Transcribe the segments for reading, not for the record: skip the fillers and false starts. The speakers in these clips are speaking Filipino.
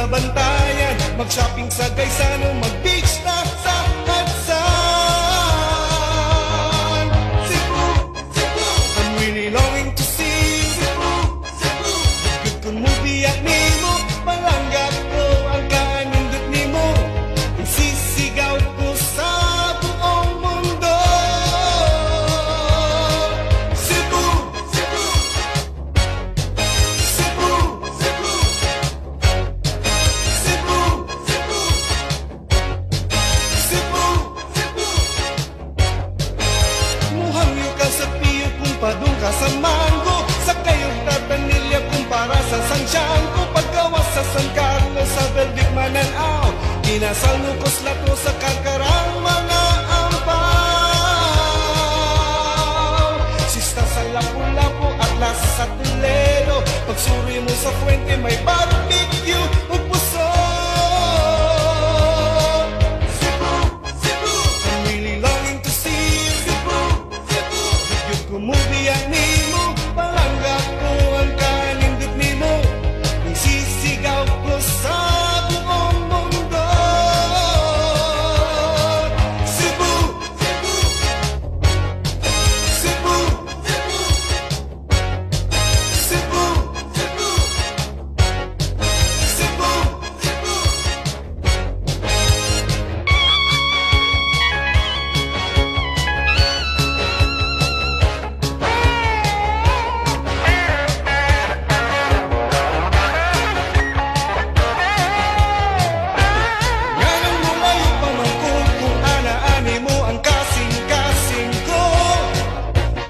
sa Bantayan, mag-shopping sa Gaisano, mag-beach na sa Hudson. Cebu, Cebu, I'm really longing to see Cebu, Cebu. Good kung movie at nimo, palanggap ko ang kanindot nimo, isisigaw ko sa buong mundo. Cebu, Cebu, Cebu, Cebu, Cebu, Cebu, Cebu, Cebu. Muhangyo ka sa Pio kung padung ka sa Mango, sa kayong Tartanilla kung para sa Santiago, paggawas sa San Carlos, sa Belvic Mananao, kinasal mo ko slato sa Karkarang mga ampaw. Sista sa Lapu-Lapu, Atlas sa Toledo, pagsuri mo sa Fuente may barbecue ug puso. Cebu, Cebu, I'm really longing to see Cebu, Cebu. Yun ko movie ang nimo, palanggap ko ang kanindot nimo, isisigaw ko sa buong mundo. Cebu, Cebu, Cebu, Cebu, Cebu, Cebu, Cebu, Cebu. Ganang lumayo pa man ko kung anaani mo ang kasing-kasing ko.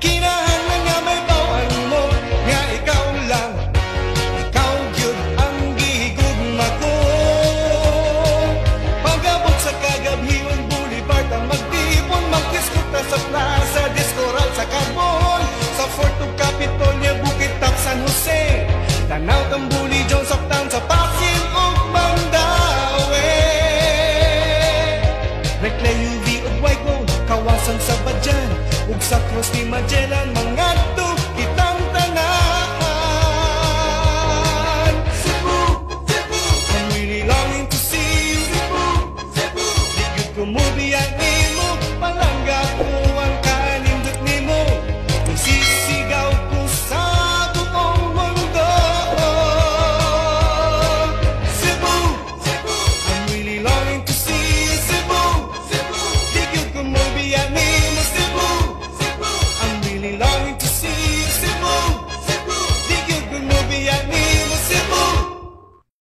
Kinahanglan nga may bawal mo, nga ikaw lang, ikaw yun ang gihigugma ko. Pag-abot sa Cagabion Boulevard ang magtipon, mag-diskuta sa plaza, diskoral sa Carbon, sa Fort ug Capitolio, Bukit Tap, San Jose, Tanaw, Tambuli, Jones of Town, sa Pasig ug Mandaue. Reclay, UV ug Waigol, Kawasan sa Badyan, ug sa Cross ni Magellan.